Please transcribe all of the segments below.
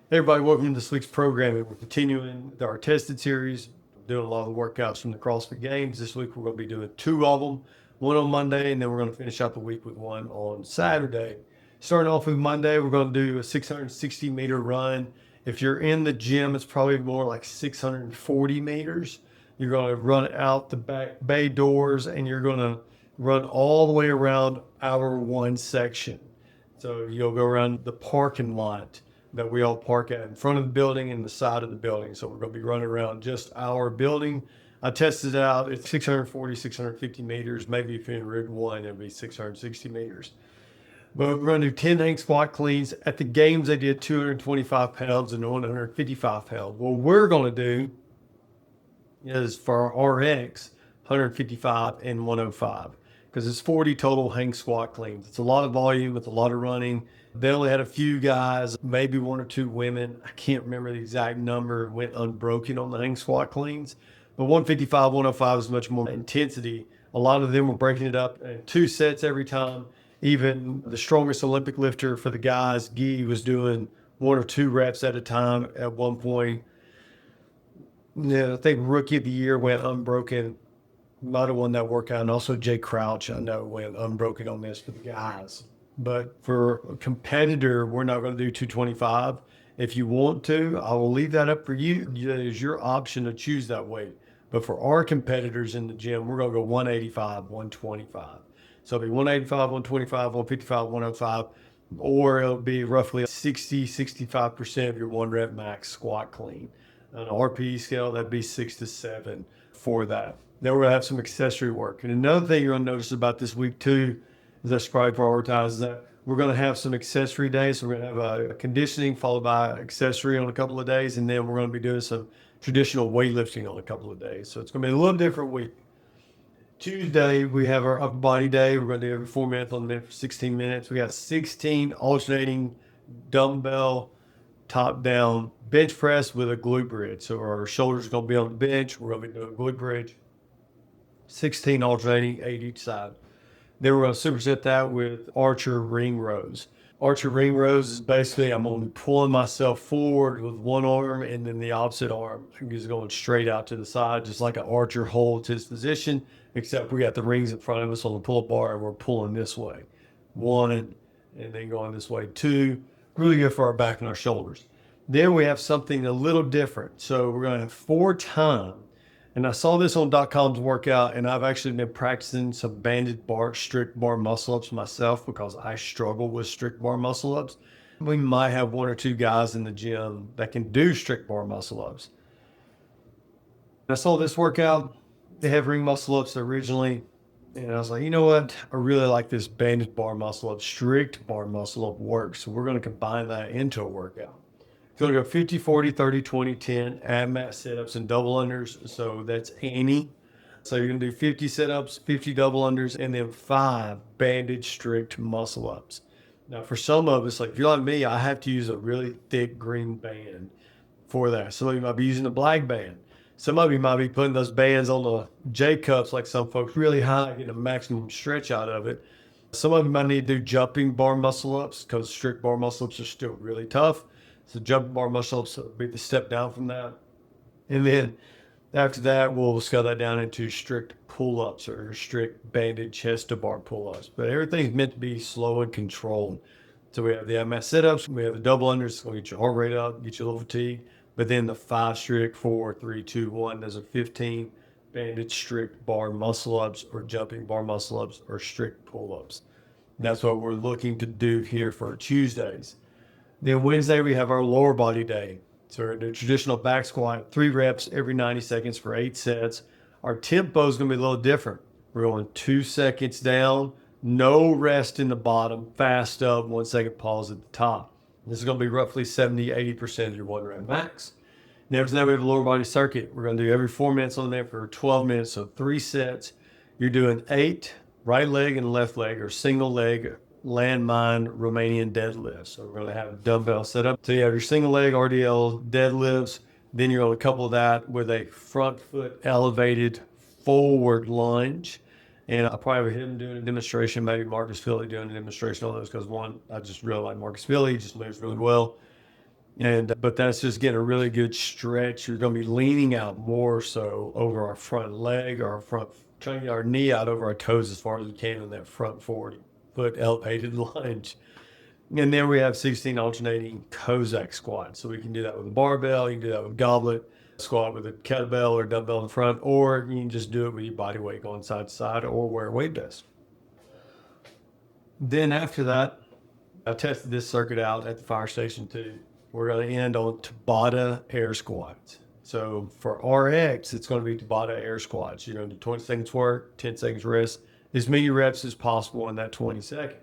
Hey everybody, welcome to this week's programming. We're continuing our tested series, doing a lot of the workouts from the CrossFit Games. This week we're going to be doing two of them, one on Monday, and then we're going to finish out the week with one on Saturday. Starting off with Monday, we're going to do a 660 meter run. If you're in the gym, it's probably more like 640 meters. You're going to run out the back bay doors and you're going to run all the way around our one section. So you'll go around the parking lot that we all park at in front of the building and the side of the building. So we're going to be running around just our building. I tested it out. It's 640, 650 meters. Maybe if you're in Route 1, it'll be 660 meters. But we're going to do 10 hang squat cleans. At the games, they did 225 pounds and 155 pounds. What we're going to do is for our RX, 155 and 105, because it's 40 total hang squat cleans. It's a lot of volume. It's a lot of running. They only had a few guys, maybe one or two women. I can't remember the exact number, went unbroken on the hang squat cleans. But 155, 105 is much more intensity. A lot of them were breaking it up in two sets every time. Even the strongest Olympic lifter for the guys, Guy, was doing one or two reps at a time at one point. Yeah, I think rookie of the year went unbroken. Might have won that workout. And also Jay Crouch, I know, went unbroken on this for the guys. But for a competitor, we're not going to do 225. If you want to, I will leave that up for you. It is your option to choose that weight. But for our competitors in the gym, we're going to go 185, 125. So it'll be 185, 125, 155, 105, or it'll be roughly 60, 65% of your one rep max squat clean. On an RPE scale, that'd be 6 to 7 for that. Then we're going to have some accessory work. And another thing you're going to notice about this week too, as I try to prioritize, is that we're going to have some accessory days. So we're going to have a conditioning followed by accessory on a couple of days. And then we're going to be doing some traditional weightlifting on a couple of days. So it's going to be a little different week. Tuesday, we have our upper body day. We're going to do every 4 minutes on the minute for 16 minutes. We got 16 alternating dumbbell top down bench press with a glute bridge. So our shoulders are going to be on the bench. We're going to be doing a glute bridge. 16 alternating, 8 each side. Then we're going to superset that with archer ring rows. Archer ring rows is basically I'm going to be pulling myself forward with one arm and then the opposite arm is going straight out to the side, just like an archer holds his position, except we got the rings in front of us on the pull-up bar and we're pulling this way. 1 and then going this way. 2, really good for our back and our shoulders. Then we have something a little different. So we're going to have 4 times. And I saw this on .com's workout, and I've actually been practicing some banded bar, strict bar muscle-ups myself because I struggle with strict bar muscle-ups. We might have 1 or 2 guys in the gym that can do strict bar muscle-ups. I saw this workout. They have ring muscle-ups originally, and I was like, you know what? I really like this banded bar muscle-up. Strict bar muscle-up works, so we're going to combine that into a workout. So we're going to go 50, 40, 30, 20, 10, ab mat sit-ups and double unders. So that's any. So you're going to do 50 sit-ups, 50 double unders, and then 5 banded strict muscle-ups. Now, for some of us, like if you're like me, I have to use a really thick green band for that. Some of you might be using a black band. Some of you might be putting those bands on the J cups like some folks really high, getting a maximum stretch out of it. Some of you might need to do jumping bar muscle-ups because strict bar muscle-ups are still really tough. So jumping bar muscle-ups will be the step down from that. And then after that, we'll scale that down into strict pull-ups or strict banded chest to bar pull-ups. But everything's meant to be slow and controlled. So we have the ab mat sit-ups, we have the double unders, it's going to get your heart rate up, get you a little fatigue. But then the 5 strict, 4, 3, 2, 1, those are 15 banded strict bar muscle-ups or jumping bar muscle-ups or strict pull-ups. That's what we're looking to do here for Tuesdays. Then Wednesday, we have our lower body day. So the traditional back squat, 3 reps every 90 seconds for 8 sets. Our tempo is going to be a little different. We're going 2 seconds down, no rest in the bottom, fast up, 1 second pause at the top. This is going to be roughly 70, 80% of your one rep max. Next, we have a lower body circuit. We're going to do every 4 minutes on there for 12 minutes, so 3 sets. You're doing 8 right leg and left leg or single leg landmine Romanian deadlifts. So we're going to have a dumbbell set up. So you have your single leg RDL deadlifts. Then you're going to couple that with a front foot elevated forward lunge. And I'll probably have him doing a demonstration, maybe Marcus Philly doing a demonstration on those because one, I just really like Marcus Philly. He just moves really well. But that's just getting a really good stretch. You're going to be leaning out more so over our front leg, or our front, trying to get our knee out over our toes as far as we can in that front 40-foot elevated lunge. And then we have 16 alternating Cossack squats. So we can do that with a barbell, you can do that with goblet, squat with a kettlebell or dumbbell in front, or you can just do it with your body weight going side to side, or wear a weight vest. Then after that, I tested this circuit out at the fire station too. We're going to end on Tabata air squats. So for RX, it's going to be Tabata air squats. You're going to do 20 seconds work, 10 seconds rest, as many reps as possible in that 20 seconds.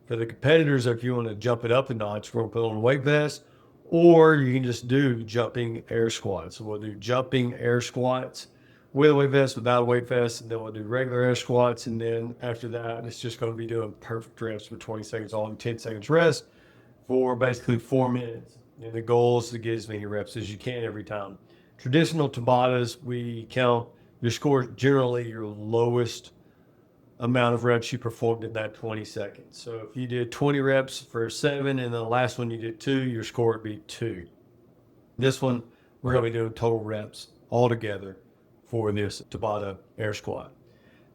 For the competitors, if you want to jump it up a notch, we're going to put on a weight vest, or you can just do jumping air squats. So we'll do jumping air squats with a weight vest, without a weight vest, and then we'll do regular air squats. And then after that, it's just going to be doing perfect reps for 20 seconds on, 10 seconds rest for basically 4 minutes. And the goal is to get as many reps as you can every time. Traditional Tabatas, we count your score, generally your lowest amount of reps you performed in that 20 seconds. So if you did 20 reps for 7 and the last one you did 2, your score would be 2. This one, we're going to be doing total reps altogether for this Tabata air squat.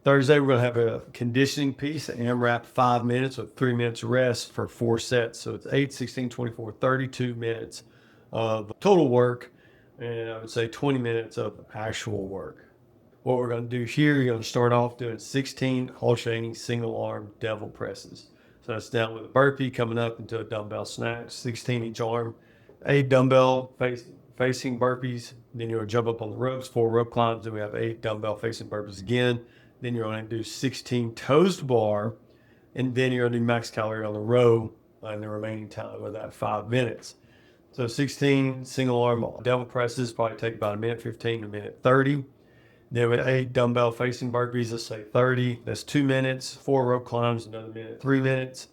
Thursday, we're going to have a conditioning piece, AMRAP 5 minutes with 3 minutes rest for 4 sets. So it's 8, 16, 24, 32 minutes of total work, and I would say 20 minutes of actual work. What we're going to do here, you're going to start off doing 16 alternating single arm devil presses. So that's down with a burpee, coming up into a dumbbell snatch, 16 each arm, 8 dumbbell facing burpees. Then you're going to jump up on the ropes, 4 rope climbs. Then we have 8 dumbbell facing burpees again. Then you're going to do 16 toes to bar. And then you're going to do max calorie on the row in the remaining time of that 5 minutes. So 16 single arm devil presses probably take about a minute 15 to a minute 30. Then with 8 dumbbell facing burpees, let's say 30. That's 2 minutes. 4 rope climbs, another minute, 3 minutes.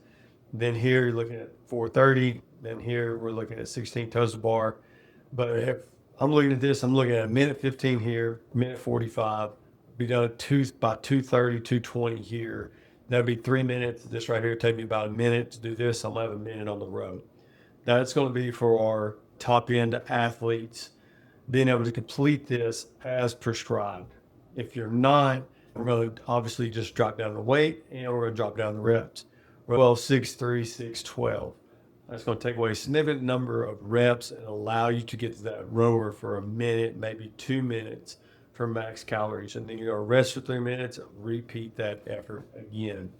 Then here you're looking at 4:30. Then here we're looking at 16 toes to bar. But if I'm looking at this, I'm looking at a minute 15 here, minute 45. Be done at by 2:30, 2:20 here. That'd be 3 minutes. This right here take me about a minute to do this. I'm gonna have a minute on the road. That's going to be for our top end athletes being able to complete this as prescribed. If you're not, we're going to obviously just drop down the weight and we're going to drop down the reps. 12, 6, 3, 6, 12. That's going to take away a significant number of reps and allow you to get to that rower for a minute, maybe 2 minutes for max calories. And then you're going to rest for 3 minutes and repeat that effort again.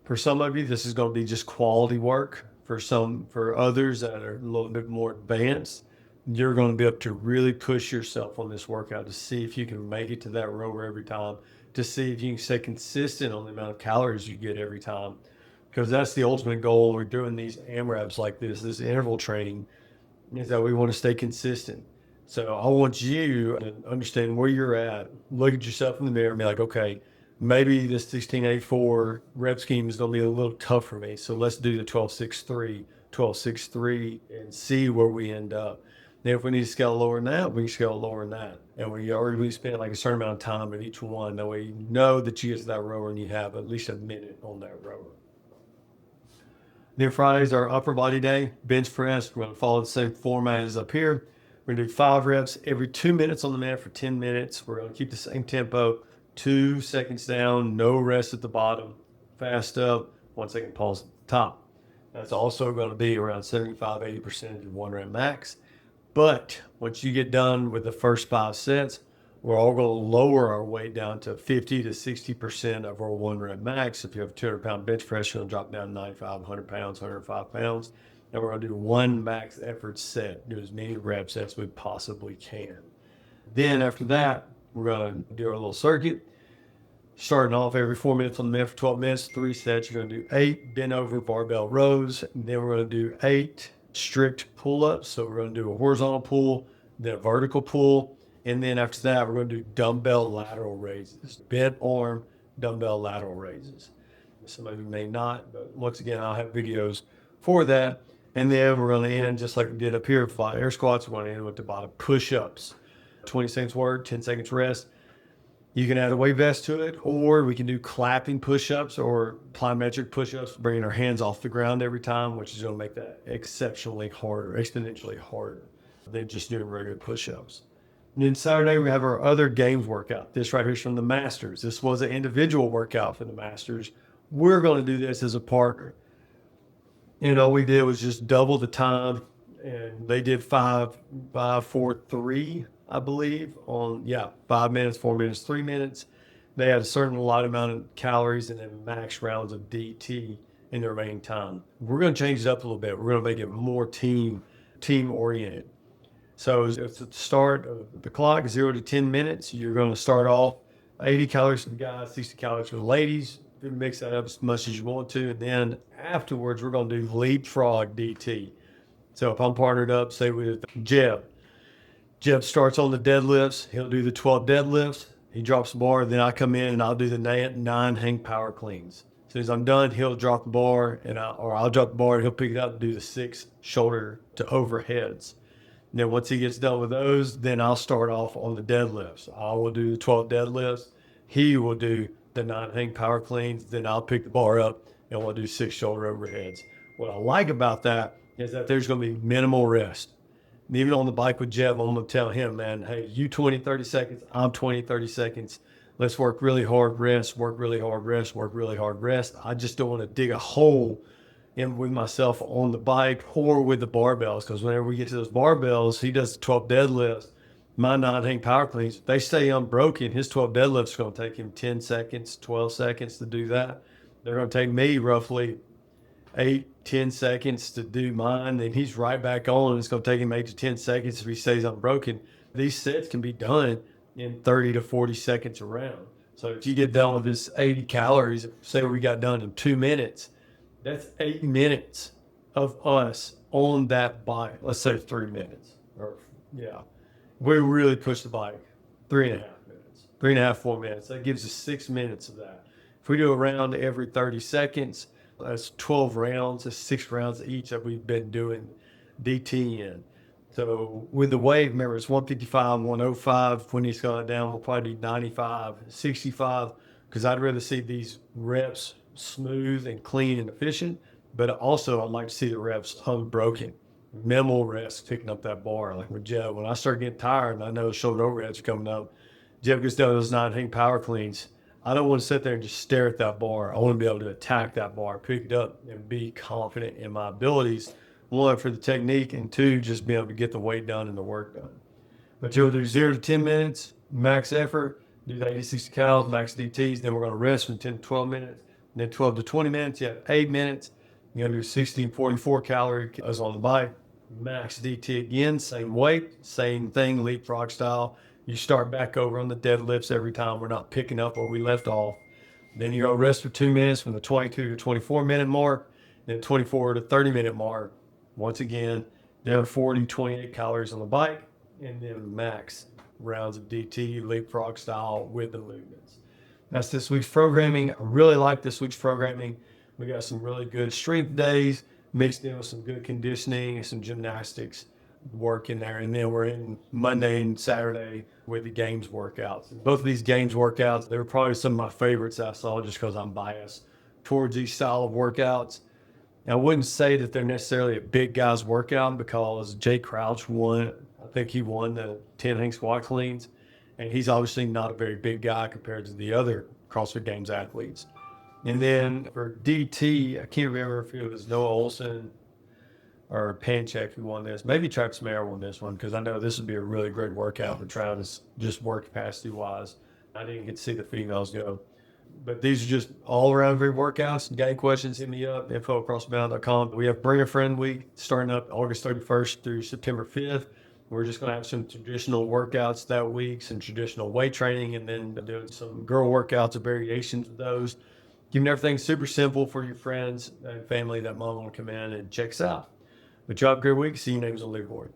For some of you, this is going to be just quality work. For others that are a little bit more advanced, you're going to be able to really push yourself on this workout to see if you can make it to that rower every time, to see if you can stay consistent on the amount of calories you get every time. Because that's the ultimate goal. We're doing these AMRAPs like this interval training, is that we want to stay consistent. So I want you to understand where you're at. Look at yourself in the mirror and be like, okay, maybe this 1684 rep scheme is going to be a little tough for me. So let's do the 1263, 1263 and see where we end up. Then if we need to scale lower than that, we can scale lower than that. And we spend like a certain amount of time at each one. That way you know that you get to that rower and you have at least a minute on that rower. Then Friday's our upper body day, bench press. We're going to follow the same format as up here. We're going to do 5 reps every 2 minutes on the mat for 10 minutes. We're going to keep the same tempo, 2 seconds down, no rest at the bottom, fast up, 1 second pause at the top. That's also going to be around 75-80% of your 1 rep max. But once you get done with the first 5 sets, we're all going to lower our weight down to 50 to 60% of our 1 rep max. If you have a 200-pound bench press, you're going to drop down to 95, 100 pounds, 105 pounds. And we're going to do 1 max effort set, do as many reps as we possibly can. Then after that, we're going to do our little circuit. Starting off every 4 minutes on the mat for 12 minutes, 3 sets. You're going to do 8 bent over barbell rows. And then we're going to do 8 strict pull-ups. So we're going to do a horizontal pull, then a vertical pull. And then after that, we're going to do dumbbell lateral raises, bent arm dumbbell lateral raises. Some of you may not, but once again, I'll have videos for that. And then we're going to end just like we did up here for air squats. We're going to end with the bottom push-ups. 20 seconds work, 10 seconds rest. You can add a weight vest to it, or we can do clapping push-ups or plyometric push-ups, bringing our hands off the ground every time, which is going to make that exceptionally harder, exponentially harder than just doing regular push-ups. And then Saturday, we have our other games workout. This right here is from the Masters. This was an individual workout for the Masters. We're going to do this as a partner. And all we did was just double the time. And they did 5, 5, 4, 3, I believe, 5 minutes, 4 minutes, 3 minutes. They had a certain amount of calories and then max rounds of DT in the remaining time. We're going to change it up a little bit. We're going to make it more team oriented. So it's at the start of the clock, 0 to 10 minutes. You're going to start off 80 calories for the guys, 60 calories for the ladies. You can mix that up as much as you want to. And then afterwards, we're going to do leapfrog DT. So if I'm partnered up, say with Jeb starts on the deadlifts. He'll do the 12 deadlifts. He drops the bar. Then I come in and I'll do the 9 hang power cleans. As soon as I'm done, he'll drop the bar, I'll drop the bar and he'll pick it up and do the 6 shoulder to overheads. And then once he gets done with those, then I'll start off on the deadlifts. I will do the 12 deadlifts. He will do the 9 hang power cleans. Then I'll pick the bar up and we'll do 6 shoulder overheads. What I like about that is that there's going to be minimal rest. And even on the bike with Jeb, I'm going to tell him, man, hey, you 20, 30 seconds, I'm 20, 30 seconds. Let's work really hard, rest, work really hard, rest, work really hard, rest. I just don't want to dig a hole in with myself on the bike or with the barbells, because whenever we get to those barbells, he does 12 deadlifts. My 9 hang power cleans, they stay unbroken. His 12 deadlifts are going to take him 10 seconds, 12 seconds to do that. They're going to take me roughly 8-10 seconds to do mine, and he's right back on. It's going to take him 8 to 10 seconds if he stays unbroken. These sets can be done in 30 to 40 seconds around. So if you get done with this 80 calories, say we got done in 2 minutes, that's 8 minutes of us on that bike. Let's say 3 minutes. We really push the bike 3.5 minutes, 3.5, 4 minutes. That gives us 6 minutes of that. If we do a round every 30 seconds, that's 12 rounds. That's 6 rounds each that we've been doing DT in. So with the weight, remember it's 155, 105. When he's gone down, we'll probably do 95, 65, because I'd rather see these reps smooth and clean and efficient. But also, I'd like to see the reps unbroken, minimal rest, picking up that bar. Like with Jeb, when I start getting tired and I know shoulder overheads are coming up, Jeb gets done those 9 hang power cleans. I don't want to sit there and just stare at that bar. I want to be able to attack that bar, pick it up, and be confident in my abilities. 1, for the technique, and 2, just be able to get the weight done and the work done. But you'll do 0 to 10 minutes, max effort, do the 80, 60 calories, max DTs. Then we're going to rest from 10 to 12 minutes. And then 12 to 20 minutes, you have 8 minutes. You're going to do 60 and 44 calorie as on the bike. Max DT again, same weight, same thing, leapfrog style. You start back over on the deadlifts every time. We're not picking up where we left off. Then you go rest for 2 minutes from the 22 to 24 minute mark, then 24 to 30 minute mark. Once again, down 40, 28 calories on the bike, and then max rounds of DT, leapfrog style with the movements. That's this week's programming. I really like this week's programming. We got some really good strength days mixed in with some good conditioning and some gymnastics work in there. And then we're in Monday and Saturday with the games workouts. Both of these games workouts, they were probably some of my favorites I saw just because I'm biased towards these style of workouts. I wouldn't say that they're necessarily a big guy's workout, because Jay Crouch won. I think he won the 10 hang squat cleans, and he's obviously not a very big guy compared to the other CrossFit Games athletes. And then for DT, I can't remember if it was Noah Olson or Panchek who won this. Maybe Travis Mayer won this one, because I know this would be a really great workout for Travis, just work capacity wise. I didn't get to see the females go. But these are just all-around great workouts. If you got any questions, hit me up, info@crossfitbound.com. We have Bring a Friend Week starting up August 31st through September 5th. We're just going to have some traditional workouts that week, some traditional weight training, and then doing some girl workouts or variations of those. Keeping everything super simple for your friends and family that mom want to come in and check us out. But you have a great week. See you next on the leaderboard.